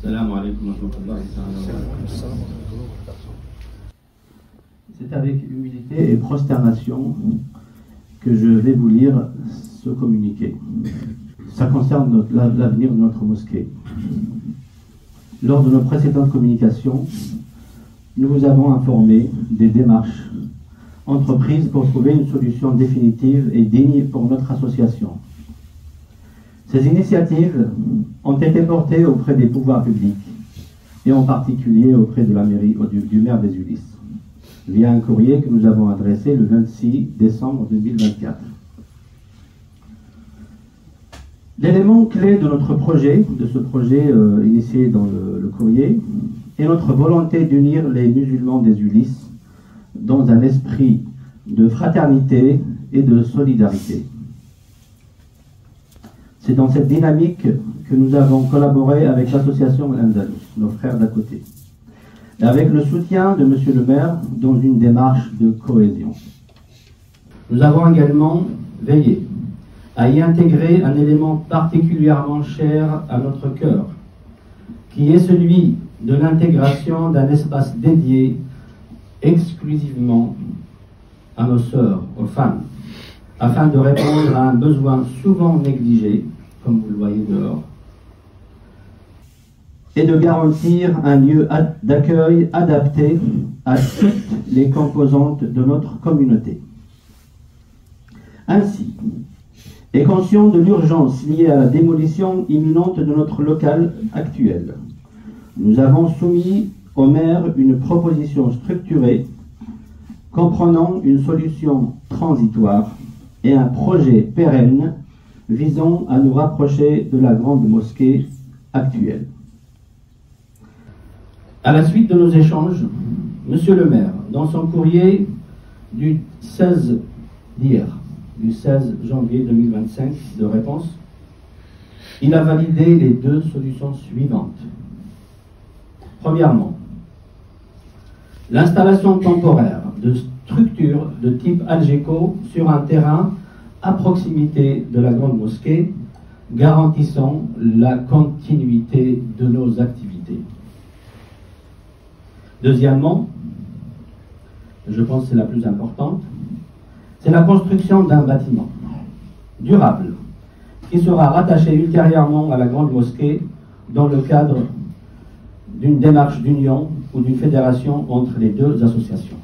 Assalamu alaikum wa rahmatullahi ta'ala. C'est avec humilité et prosternation que je vais vous lire ce communiqué. Ça concerne l'avenir de notre mosquée. Lors de nos précédentes communications, nous vous avons informé des démarches entreprises pour trouver une solution définitive et digne pour notre association. Ces initiatives ont été portées auprès des pouvoirs publics et en particulier auprès de la mairie du maire des Ulysses, via un courrier que nous avons adressé le 26 décembre 2024. L'élément clé de notre projet, de ce projet initié dans le courrier, est notre volonté d'unir les musulmans des Ulysses dans un esprit de fraternité et de solidarité. C'est dans cette dynamique que nous avons collaboré avec l'association Al-Andalus, nos frères d'à côté, et avec le soutien de Monsieur le maire dans une démarche de cohésion. Nous avons également veillé à y intégrer un élément particulièrement cher à notre cœur, qui est celui de l'intégration d'un espace dédié exclusivement à nos sœurs, aux femmes, afin de répondre à un besoin souvent négligé, comme vous le voyez dehors, et de garantir un lieu d'accueil adapté à toutes les composantes de notre communauté. Ainsi, et conscient de l'urgence liée à la démolition imminente de notre local actuel, nous avons soumis au maire une proposition structurée comprenant une solution transitoire et un projet pérenne visant à nous rapprocher de la grande mosquée actuelle. À la suite de nos échanges, Monsieur le maire, dans son courrier du 16 janvier 2025 de réponse, il a validé les deux solutions suivantes. Premièrement, l'installation temporaire de structures de type Algeco sur un terrain à proximité de la grande mosquée, garantissant la continuité de nos activités. Deuxièmement, je pense que c'est la plus importante, c'est la construction d'un bâtiment durable qui sera rattaché ultérieurement à la grande mosquée dans le cadre d'une démarche d'union ou d'une fédération entre les deux associations.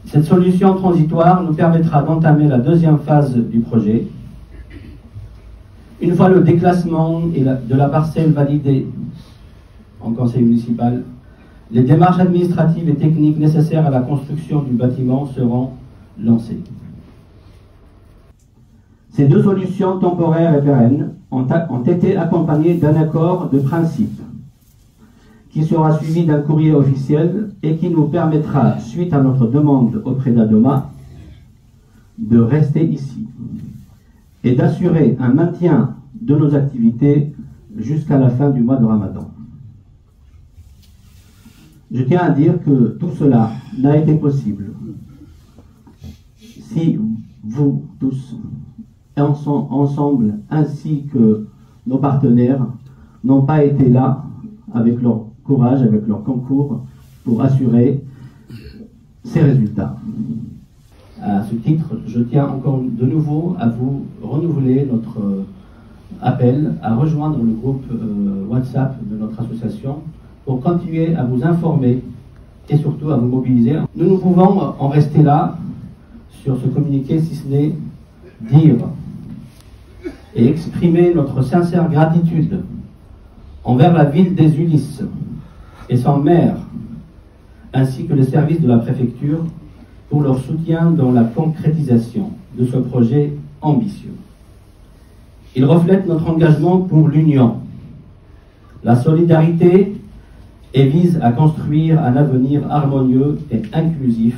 Cette solution transitoire nous permettra d'entamer la deuxième phase du projet. Une fois le déclassement de la parcelle validée en conseil municipal, les démarches administratives et techniques nécessaires à la construction du bâtiment seront lancées. Ces deux solutions temporaires et pérennes ont été accompagnées d'un accord de principe qui sera suivi d'un courrier officiel et qui nous permettra, suite à notre demande auprès d'Adoma, de rester ici et d'assurer un maintien de nos activités jusqu'à la fin du mois de Ramadan. Je tiens à dire que tout cela n'a été possible si vous tous, ensemble, ainsi que nos partenaires, n'ont pas été là avec leur courage, avec leur concours, pour assurer ces résultats. À ce titre, je tiens encore de nouveau à vous renouveler notre appel à rejoindre le groupe WhatsApp de notre association pour continuer à vous informer et surtout à vous mobiliser. Nous ne pouvons en rester là sur ce communiqué si ce n'est dire et exprimer notre sincère gratitude envers la ville des Ulysses et son maire, ainsi que les services de la préfecture pour leur soutien dans la concrétisation de ce projet ambitieux. Il reflète notre engagement pour l'union, la solidarité et vise à construire un avenir harmonieux et inclusif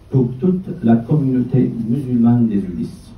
pour toute la communauté musulmane des Ulysses.